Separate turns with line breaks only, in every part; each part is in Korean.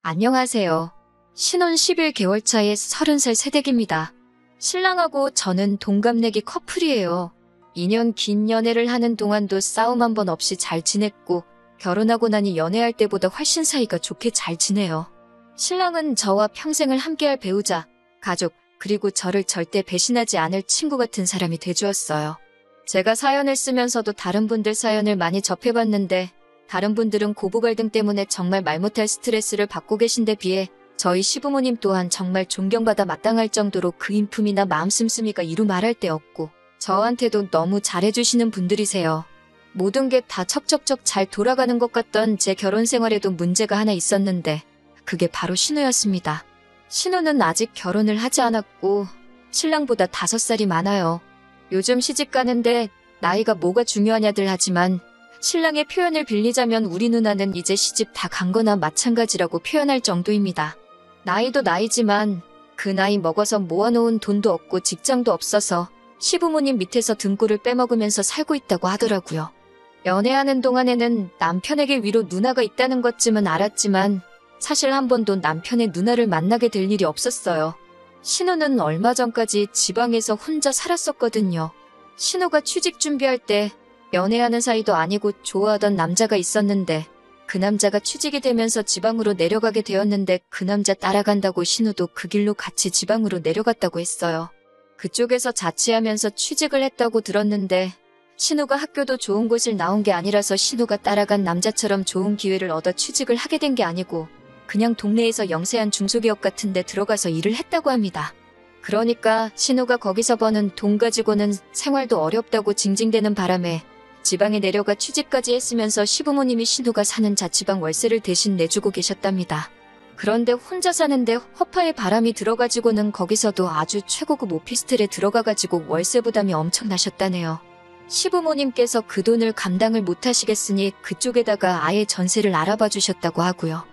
안녕하세요. 신혼 11개월 차의 30살 새댁입니다. 신랑하고 저는 동갑내기 커플이에요. 2년 긴 연애를 하는 동안도 싸움 한 번 없이 잘 지냈고 결혼하고 나니 연애할 때보다 훨씬 사이가 좋게 잘 지내요. 신랑은 저와 평생을 함께할 배우자, 가족, 그리고 저를 절대 배신하지 않을 친구 같은 사람이 돼주었어요. 제가 사연을 쓰면서도 다른 분들 사연을 많이 접해봤는데 다른 분들은 고부 갈등 때문에 정말 말 못할 스트레스를 받고 계신데 비해 저희 시부모님 또한 정말 존경받아 마땅할 정도로 그 인품이나 마음 씀씀이가 이루 말할 데 없고 저한테도 너무 잘해주시는 분들이세요. 모든 게 다 척척척 잘 돌아가는 것 같던 제 결혼 생활에도 문제가 하나 있었는데 그게 바로 신우였습니다. 신우는 아직 결혼을 하지 않았고 신랑보다 5살이 많아요. 요즘 시집 가는데 나이가 뭐가 중요하냐들 하지만 신랑의 표현을 빌리자면 우리 누나는 이제 시집 다 간 거나 마찬가지라고 표현할 정도입니다. 나이도 나이지만 그 나이 먹어서 모아놓은 돈도 없고 직장도 없어서 시부모님 밑에서 등골을 빼먹으면서 살고 있다고 하더라고요. 연애하는 동안에는 남편에게 위로 누나가 있다는 것쯤은 알았지만 사실 한 번도 남편의 누나를 만나게 될 일이 없었어요. 신우는 얼마 전까지 지방에서 혼자 살았었거든요. 신우가 취직 준비할 때 연애하는 사이도 아니고 좋아하던 남자가 있었는데 그 남자가 취직이 되면서 지방으로 내려가게 되었는데 그 남자 따라간다고 신우도 그 길로 같이 지방으로 내려갔다고 했어요. 그쪽에서 자취하면서 취직을 했다고 들었는데 신우가 학교도 좋은 곳을 나온 게 아니라서 신우가 따라간 남자처럼 좋은 기회를 얻어 취직을 하게 된 게 아니고 그냥 동네에서 영세한 중소기업 같은 데 들어가서 일을 했다고 합니다. 그러니까 신우가 거기서 버는 돈 가지고는 생활도 어렵다고 징징대는 바람에 지방에 내려가 취직까지 했으면서 시부모님이 신우가 사는 자취방 월세를 대신 내주고 계셨답니다. 그런데 혼자 사는데 허파에 바람이 들어가지고는 거기서도 아주 최고급 오피스텔에 들어가가지고 월세 부담이 엄청나셨다네요. 시부모님께서 그 돈을 감당을 못하시겠으니 그쪽에다가 아예 전세를 알아봐 주셨다고 하고요.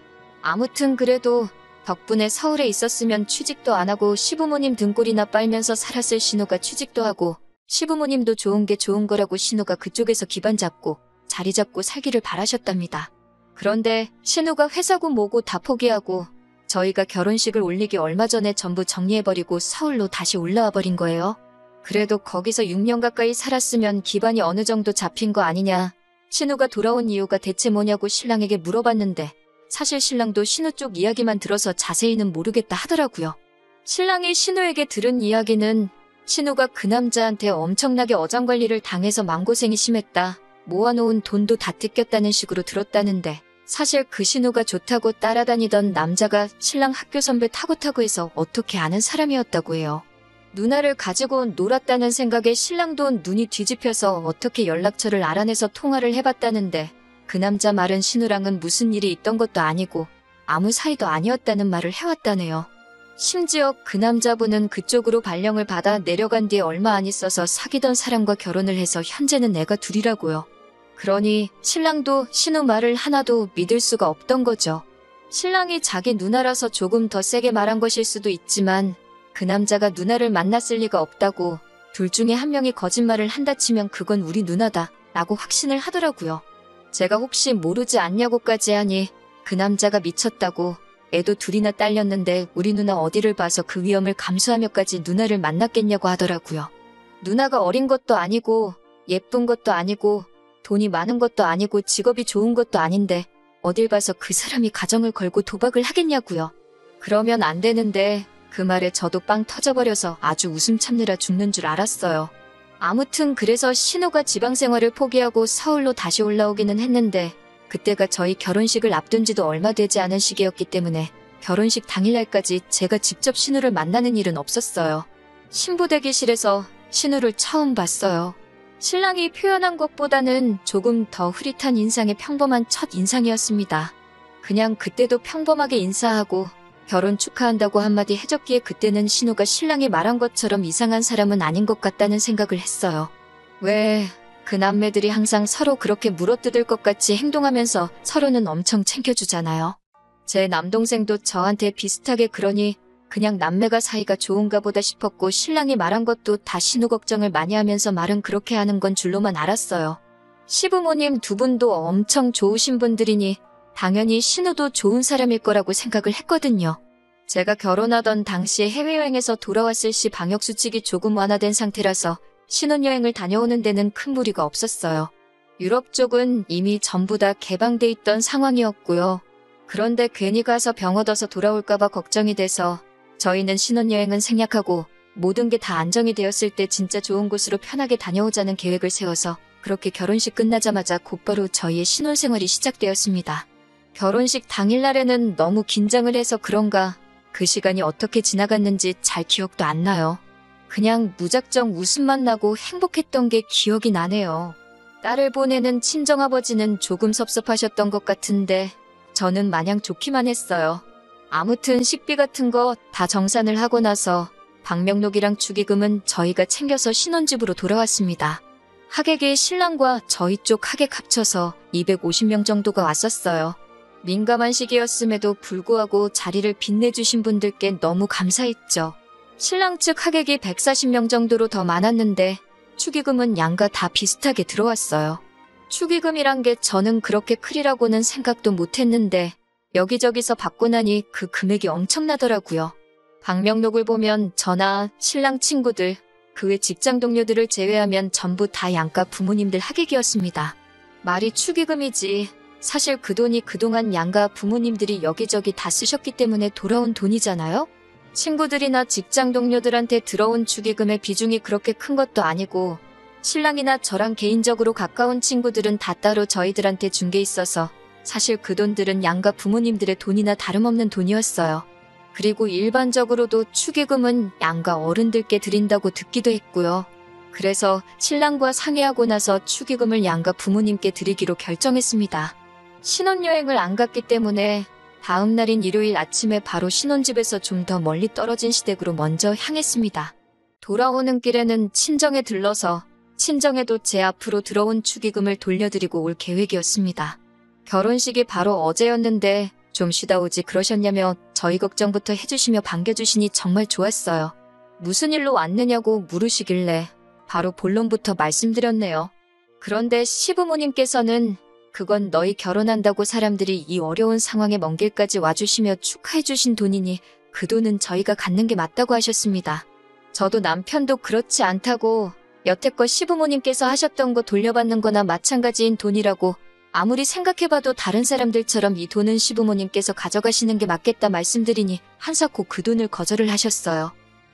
아무튼 그래도 덕분에 서울에 있었으면 취직도 안 하고 시부모님 등골이나 빨면서 살았을 신우가 취직도 하고 시부모님도 좋은 게 좋은 거라고 신우가 그쪽에서 기반 잡고 자리 잡고 살기를 바라셨답니다. 그런데 신우가 회사고 뭐고 다 포기하고 저희가 결혼식을 올리기 얼마 전에 전부 정리해버리고 서울로 다시 올라와 버린 거예요. 그래도 거기서 6년 가까이 살았으면 기반이 어느 정도 잡힌 거 아니냐. 신우가 돌아온 이유가 대체 뭐냐고 신랑에게 물어봤는데 사실 신랑도 신우 쪽 이야기만 들어서 자세히는 모르겠다 하더라고요. 신랑이 신우에게 들은 이야기는 신우가 그 남자한테 엄청나게 어장관리를 당해서 마음고생이 심했다. 모아놓은 돈도 다 뜯겼다는 식으로 들었다는데 사실 그 신우가 좋다고 따라다니던 남자가 신랑 학교 선배 타고 해서 어떻게 아는 사람이었다고 해요. 누나를 가지고 놀았다는 생각에 신랑도 눈이 뒤집혀서 어떻게 연락처를 알아내서 통화를 해봤다는데 그 남자 말은 신우랑은 무슨 일이 있던 것도 아니고 아무 사이도 아니었다는 말을 해왔다네요. 심지어 그 남자분은 그쪽으로 발령을 받아 내려간 뒤에 얼마 안 있어서 사귀던 사람과 결혼을 해서 현재는 애가 둘이라고요. 그러니 신랑도 신우 말을 하나도 믿을 수가 없던 거죠. 신랑이 자기 누나라서 조금 더 세게 말한 것일 수도 있지만 그 남자가 누나를 만났을 리가 없다고 둘 중에 한 명이 거짓말을 한다 치면 그건 우리 누나다 라고 확신을 하더라고요. 제가 혹시 모르지 않냐고까지 하니 그 남자가 미쳤다고 애도 둘이나 딸렸는데 우리 누나 어디를 봐서 그 위험을 감수하며까지 누나를 만났겠냐고 하더라고요. 누나가 어린 것도 아니고 예쁜 것도 아니고 돈이 많은 것도 아니고 직업이 좋은 것도 아닌데 어딜 봐서 그 사람이 가정을 걸고 도박을 하겠냐고요. 그러면 안 되는데 그 말에 저도 빵 터져버려서 아주 웃음 참느라 죽는 줄 알았어요. 아무튼 그래서 신우가 지방생활을 포기하고 서울로 다시 올라오기는 했는데 그때가 저희 결혼식을 앞둔 지도 얼마 되지 않은 시기였기 때문에 결혼식 당일날까지 제가 직접 신우를 만나는 일은 없었어요. 신부 대기실에서 신우를 처음 봤어요. 신랑이 표현한 것보다는 조금 더 흐릿한 인상의 평범한 첫 인상이었습니다. 그냥 그때도 평범하게 인사하고 결혼 축하한다고 한마디 해줬기에 그때는 신우가 신랑이 말한 것처럼 이상한 사람은 아닌 것 같다는 생각을 했어요. 왜 그 남매들이 항상 서로 그렇게 물어뜯을 것 같이 행동하면서 서로는 엄청 챙겨주잖아요. 제 남동생도 저한테 비슷하게 그러니 그냥 남매가 사이가 좋은가 보다 싶었고 신랑이 말한 것도 다 신우 걱정을 많이 하면서 말은 그렇게 하는 건 줄로만 알았어요. 시부모님 두 분도 엄청 좋으신 분들이니 당연히 신우도 좋은 사람일 거라고 생각을 했거든요. 제가 결혼하던 당시에 해외여행에서 돌아왔을 시 방역수칙이 조금 완화된 상태라서 신혼여행을 다녀오는 데는 큰 무리가 없었어요. 유럽 쪽은 이미 전부 다 개방돼 있던 상황이었고요. 그런데 괜히 가서 병 얻어서 돌아올까봐 걱정이 돼서 저희는 신혼여행은 생략하고 모든 게 다 안정이 되었을 때 진짜 좋은 곳으로 편하게 다녀오자는 계획을 세워서 그렇게 결혼식 끝나자마자 곧바로 저희의 신혼생활이 시작되었습니다. 결혼식 당일날에는 너무 긴장을 해서 그런가 그 시간이 어떻게 지나갔는지 잘 기억도 안 나요. 그냥 무작정 웃음만 나고 행복했던 게 기억이 나네요. 딸을 보내는 친정아버지는 조금 섭섭하셨던 것 같은데 저는 마냥 좋기만 했어요. 아무튼 식비 같은 거 다 정산을 하고 나서 방명록이랑 축의금은 저희가 챙겨서 신혼집으로 돌아왔습니다. 하객이 신랑과 저희 쪽 하객 합쳐서 250명 정도가 왔었어요. 민감한 시기였음에도 불구하고 자리를 빛내주신 분들께 너무 감사했죠. 신랑 측 하객이 140명 정도로 더 많았는데 축의금은 양가 다 비슷하게 들어왔어요. 축의금이란 게 저는 그렇게 크리라고는 생각도 못했는데 여기저기서 받고 나니 그 금액이 엄청나더라고요. 방명록을 보면 저나 신랑 친구들, 그 외 직장 동료들을 제외하면 전부 다 양가 부모님들 하객이었습니다. 말이 축의금이지 사실 그 돈이 그동안 양가 부모님들이 여기저기 다 쓰셨기 때문에 돌아온 돈이잖아요? 친구들이나 직장 동료들한테 들어온 축의금의 비중이 그렇게 큰 것도 아니고 신랑이나 저랑 개인적으로 가까운 친구들은 다 따로 저희들한테 준 게 있어서 사실 그 돈들은 양가 부모님들의 돈이나 다름없는 돈이었어요. 그리고 일반적으로도 축의금은 양가 어른들께 드린다고 듣기도 했고요. 그래서 신랑과 상의하고 나서 축의금을 양가 부모님께 드리기로 결정했습니다. 신혼여행을 안 갔기 때문에 다음 날인 일요일 아침에 바로 신혼집에서 좀 더 멀리 떨어진 시댁으로 먼저 향했습니다. 돌아오는 길에는 친정에 들러서 친정에도 제 앞으로 들어온 축의금을 돌려드리고 올 계획이었습니다. 결혼식이 바로 어제였는데 좀 쉬다 오지 그러셨냐며 저희 걱정부터 해주시며 반겨주시니 정말 좋았어요. 무슨 일로 왔느냐고 물으시길래 바로 본론부터 말씀드렸네요. 그런데 시부모님께서는 그건 너희 결혼한다고 사람들이 이 어려운 상황에 먼 길까지 와주시며 축하해주신 돈이니 그 돈은 저희가 갖는 게 맞다고 하셨습니다. 저도 남편도 그렇지 않다고 여태껏 시부모님께서 하셨던 거 돌려받는 거나 마찬가지인 돈이라고 아무리 생각해봐도 다른 사람들처럼 이 돈은 시부모님께서 가져가시는 게 맞겠다 말씀드리니 한사코 그 돈을 거절을 하셨어요.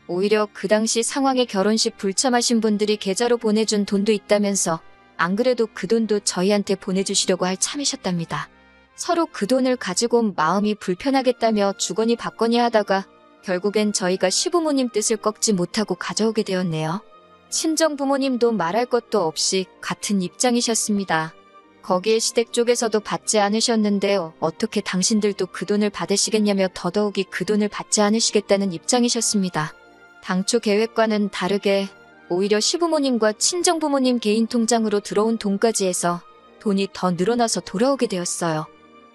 오히려 그 당시 상황에 결혼식 불참하신 분들이 계좌로 보내준 돈도 있다면서 안 그래도 그 돈도 저희한테 보내주시려고 할 참이셨답니다. 서로 그 돈을 가지고 마음이 불편하겠다며 주거니 받거니 하다가 결국엔 저희가 시부모님 뜻을 꺾지 못하고 가져오게 되었네요. 친정 부모님도 말할 것도 없이 같은 입장이셨습니다. 거기에 시댁 쪽에서도 받지 않으셨는데 어떻게 당신들도 그 돈을 받으시겠냐며 더더욱이 그 돈을 받지 않으시겠다는 입장이셨습니다. 당초 계획과는 다르게 오히려 시부모님과 친정부모님 개인 통장으로 들어온 돈까지 해서 돈이 더 늘어나서 돌아오게 되었어요.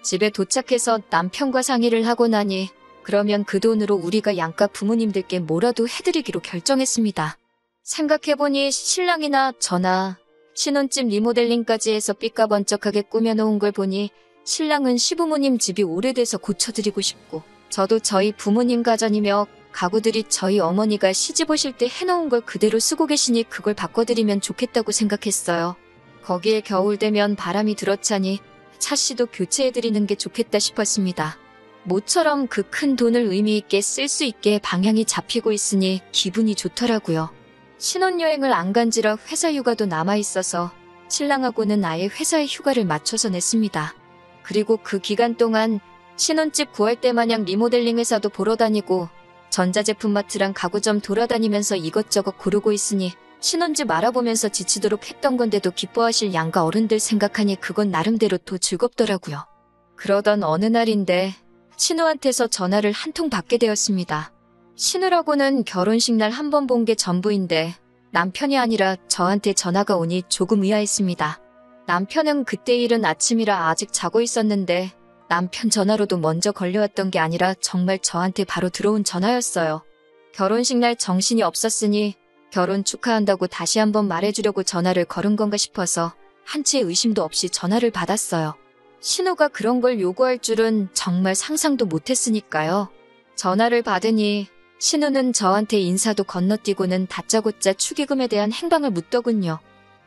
집에 도착해서 남편과 상의를 하고 나니 그러면 그 돈으로 우리가 양가 부모님들께 뭐라도 해드리기로 결정했습니다. 생각해보니 신랑이나 저나 신혼집 리모델링까지 해서 삐까번쩍하게 꾸며놓은 걸 보니 신랑은 시부모님 집이 오래돼서 고쳐드리고 싶고 저도 저희 부모님 가전이며 가구들이 저희 어머니가 시집 오실 때 해놓은 걸 그대로 쓰고 계시니 그걸 바꿔드리면 좋겠다고 생각했어요. 거기에 겨울 되면 바람이 들어차니 차씨도 교체해드리는 게 좋겠다 싶었습니다. 모처럼 그 큰 돈을 의미 있게 쓸 수 있게 방향이 잡히고 있으니 기분이 좋더라고요. 신혼여행을 안 간지라 회사 휴가도 남아있어서 신랑하고는 아예 회사에 휴가를 맞춰서 냈습니다. 그리고 그 기간 동안 신혼집 구할 때 마냥 리모델링 회사도 보러 다니고 전자제품 마트랑 가구점 돌아다니면서 이것저것 고르고 있으니 신혼집 알아보면서 지치도록 했던 건데도 기뻐하실 양가 어른들 생각하니 그건 나름대로 또 즐겁더라고요. 그러던 어느 날인데 신우한테서 전화를 한 통 받게 되었습니다. 신우라고는 결혼식 날 한 번 본 게 전부인데 남편이 아니라 저한테 전화가 오니 조금 의아했습니다. 남편은 그때 이른 아침이라 아직 자고 있었는데 남편 전화로도 먼저 걸려왔던 게 아니라 정말 저한테 바로 들어온 전화였어요. 결혼식 날 정신이 없었으니 결혼 축하한다고 다시 한번 말해주려고 전화를 걸은 건가 싶어서 한치의 의심도 없이 전화를 받았어요. 신우가 그런 걸 요구할 줄은 정말 상상도 못했으니까요. 전화를 받으니 신우는 저한테 인사도 건너뛰고는 다짜고짜 축의금에 대한 행방을 묻더군요.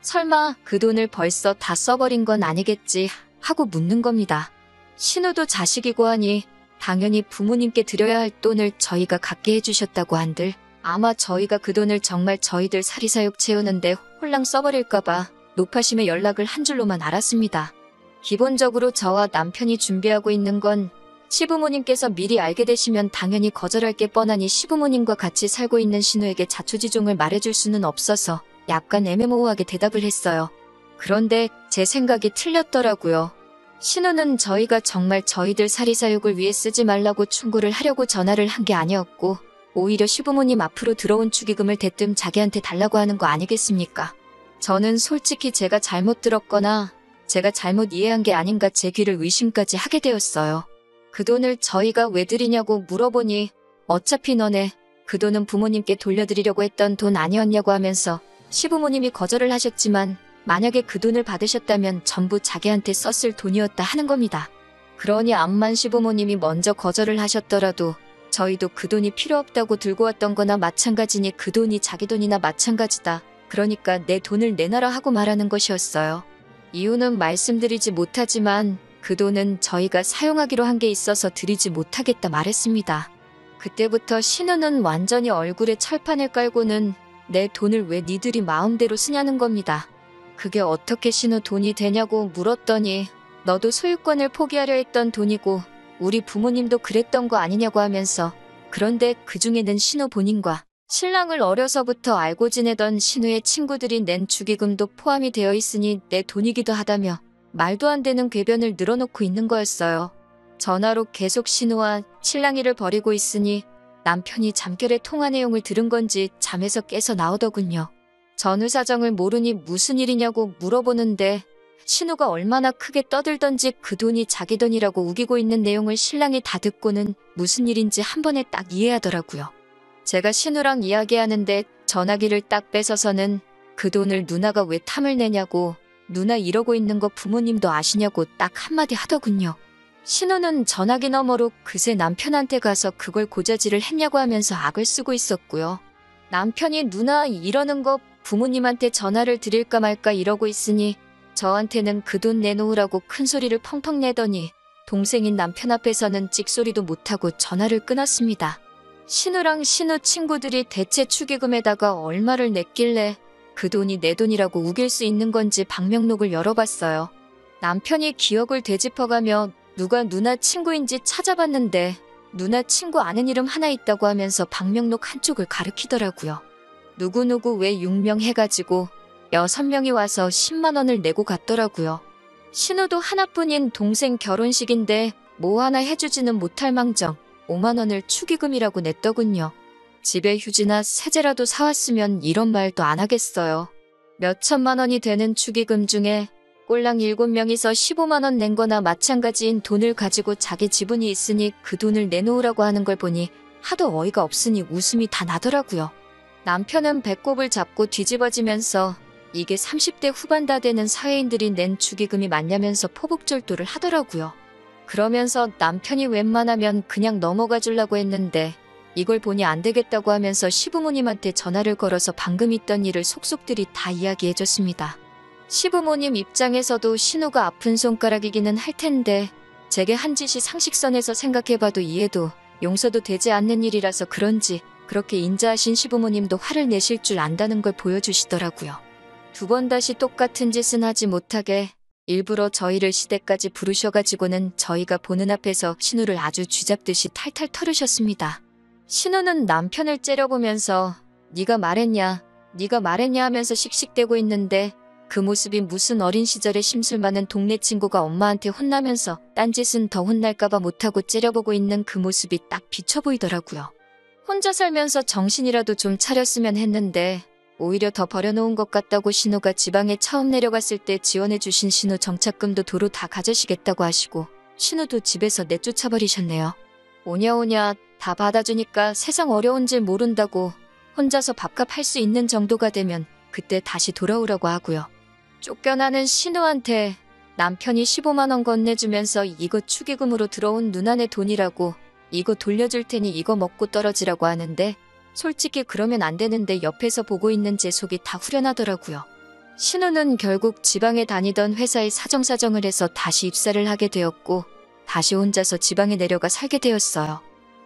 설마 그 돈을 벌써 다 써버린 건 아니겠지 하고 묻는 겁니다. 신우도 자식이고 하니 당연히 부모님께 드려야 할 돈을 저희가 갖게 해주셨다고 한들 아마 저희가 그 돈을 정말 저희들 사리사욕 채우는데 홀랑 써버릴까봐 노파심에 연락을 한 줄로만 알았습니다. 기본적으로 저와 남편이 준비하고 있는 건 시부모님께서 미리 알게 되시면 당연히 거절할 게 뻔하니 시부모님과 같이 살고 있는 신우에게 자초지종을 말해줄 수는 없어서 약간 애매모호하게 대답을 했어요. 그런데 제 생각이 틀렸더라고요. 신우는 저희가 정말 저희들 사리사욕을 위해 쓰지 말라고 충고를 하려고 전화를 한 게 아니었고 오히려 시부모님 앞으로 들어온 축의금을 대뜸 자기한테 달라고 하는 거 아니겠습니까? 저는 솔직히 제가 잘못 들었거나 제가 잘못 이해한 게 아닌가 제 귀를 의심까지 하게 되었어요. 그 돈을 저희가 왜 드리냐고 물어보니 어차피 너네 그 돈은 부모님께 돌려드리려고 했던 돈 아니었냐고 하면서 시부모님이 거절을 하셨지만 만약에 그 돈을 받으셨다면 전부 자기한테 썼을 돈이었다 하는 겁니다. 그러니 암만 시부모님이 먼저 거절을 하셨더라도 저희도 그 돈이 필요 없다고 들고 왔던 거나 마찬가지니 그 돈이 자기 돈이나 마찬가지다. 그러니까 내 돈을 내놔라 하고 말하는 것이었어요. 이유는 말씀드리지 못하지만 그 돈은 저희가 사용하기로 한 게 있어서 드리지 못하겠다 말했습니다. 그때부터 신우는 완전히 얼굴에 철판을 깔고는 내 돈을 왜 니들이 마음대로 쓰냐는 겁니다. 그게 어떻게 신우 돈이 되냐고 물었더니 너도 소유권을 포기하려 했던 돈이고 우리 부모님도 그랬던 거 아니냐고 하면서 그런데 그중에는 신우 본인과 신랑을 어려서부터 알고 지내던 신우의 친구들이 낸 축의금도 포함이 되어 있으니 내 돈이기도 하다며 말도 안 되는 궤변을 늘어놓고 있는 거였어요. 전화로 계속 신우와 신랑이를 벌이고 있으니 남편이 잠결에 통화 내용을 들은 건지 잠에서 깨서 나오더군요. 전후 사정을 모르니 무슨 일이냐고 물어보는데 신우가 얼마나 크게 떠들던지 그 돈이 자기 돈이라고 우기고 있는 내용을 신랑이 다 듣고는 무슨 일인지 한 번에 딱 이해하더라고요. 제가 신우랑 이야기하는데 전화기를 딱 뺏어서는 그 돈을 누나가 왜 탐을 내냐고 누나 이러고 있는 거 부모님도 아시냐고 딱 한마디 하더군요. 신우는 전화기 너머로 그새 남편한테 가서 그걸 고자질을 했냐고 하면서 악을 쓰고 있었고요. 남편이 누나 이러는 거 부모님한테 전화를 드릴까 말까 이러고 있으니 저한테는 그 돈 내놓으라고 큰 소리를 펑펑 내더니 동생인 남편 앞에서는 찍소리도 못하고 전화를 끊었습니다. 신우랑 신우 친구들이 대체 축의금에다가 얼마를 냈길래 그 돈이 내 돈이라고 우길 수 있는 건지 방명록을 열어봤어요. 남편이 기억을 되짚어가며 누가 누나 친구인지 찾아봤는데 누나 친구 아는 이름 하나 있다고 하면서 방명록 한쪽을 가리키더라고요. 누구누구 왜 6명 해가지고 6명이 와서 10만 원을 내고 갔더라고요. 신우도 하나뿐인 동생 결혼식인데 뭐 하나 해주지는 못할 망정 5만 원을 축의금이라고 냈더군요. 집에 휴지나 세제라도 사왔으면 이런 말도 안 하겠어요. 몇 천만 원이 되는 축의금 중에 꼴랑 7명이서 15만 원 낸 거나 마찬가지인 돈을 가지고 자기 지분이 있으니 그 돈을 내놓으라고 하는 걸 보니 하도 어이가 없으니 웃음이 다 나더라고요. 남편은 배꼽을 잡고 뒤집어지면서 이게 30대 후반 다 되는 사회인들이 낸 축의금이 맞냐면서 포복절도를 하더라고요. 그러면서 남편이 웬만하면 그냥 넘어가 주려고 했는데 이걸 보니 안 되겠다고 하면서 시부모님한테 전화를 걸어서 방금 있던 일을 속속들이 다 이야기해줬습니다. 시부모님 입장에서도 신우가 아픈 손가락이기는 할 텐데 제게 한 짓이 상식선에서 생각해봐도 이해도 용서도 되지 않는 일이라서 그런지 그렇게 인자하신 시부모님도 화를 내실 줄 안다는 걸 보여주시더라고요. 두 번 다시 똑같은 짓은 하지 못하게 일부러 저희를 시댁까지 부르셔가지고는 저희가 보는 앞에서 신우를 아주 쥐잡듯이 탈탈 털으셨습니다. 신우는 남편을 째려보면서 네가 말했냐 하면서 씩씩대고 있는데 그 모습이 무슨 어린 시절에 심술 많은 동네 친구가 엄마한테 혼나면서 딴짓은 더 혼날까봐 못하고 째려보고 있는 그 모습이 딱 비쳐 보이더라고요. 혼자 살면서 정신이라도 좀 차렸으면 했는데 오히려 더 버려놓은 것 같다고 신우가 지방에 처음 내려갔을 때 지원해주신 신우 정착금도 도로 다 가져시겠다고 하시고 신우도 집에서 내쫓아버리셨네요. 오냐 다 받아주니까 세상 어려운 줄 모른다고 혼자서 밥값 할 수 있는 정도가 되면 그때 다시 돌아오라고 하고요. 쫓겨나는 신우한테 남편이 15만 원 건네주면서 이거 축의금으로 들어온 누나네 돈이라고 이거 돌려줄 테니 이거 먹고 떨어지라고 하는데 솔직히 그러면 안 되는데 옆에서 보고 있는 제 속이 다 후련하더라고요. 신우는 결국 지방에 다니던 회사에 사정사정을 해서 다시 입사를 하게 되었고 다시 혼자서 지방에 내려가 살게 되었어요.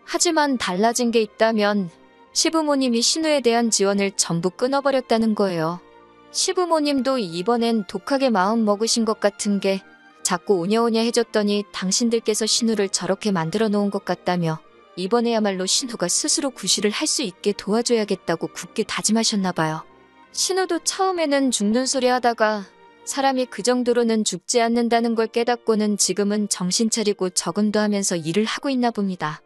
하지만 달라진 게 있다면 시부모님이 신우에 대한 지원을 전부 끊어버렸다는 거예요. 시부모님도 이번엔 독하게 마음 먹으신 것 같은 게 자꾸 오냐오냐 해줬더니 당신들께서 신우를 저렇게 만들어 놓은 것 같다며 이번에야말로 신우가 스스로 구실을 할 수 있게 도와줘야겠다고 굳게 다짐하셨나 봐요. 신우도 처음에는 죽는 소리 하다가 사람이 그 정도로는 죽지 않는다는 걸 깨닫고는 지금은 정신 차리고 적응도 하면서 일을 하고 있나 봅니다.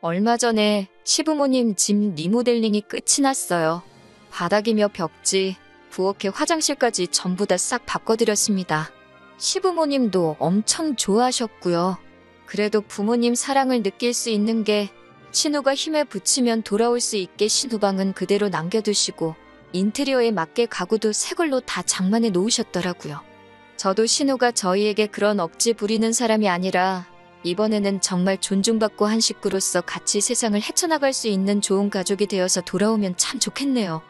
얼마 전에 시부모님 집 리모델링이 끝이 났어요. 바닥이며 벽지, 부엌에 화장실까지 전부 다 싹 바꿔드렸습니다. 시부모님도 엄청 좋아하셨고요. 그래도 부모님 사랑을 느낄 수 있는 게 신우가 힘에 부치면 돌아올 수 있게 신우방은 그대로 남겨두시고 인테리어에 맞게 가구도 새 걸로 다 장만해 놓으셨더라고요. 저도 신우가 저희에게 그런 억지 부리는 사람이 아니라 이번에는 정말 존중받고 한 식구로서 같이 세상을 헤쳐나갈 수 있는 좋은 가족이 되어서 돌아오면 참 좋겠네요.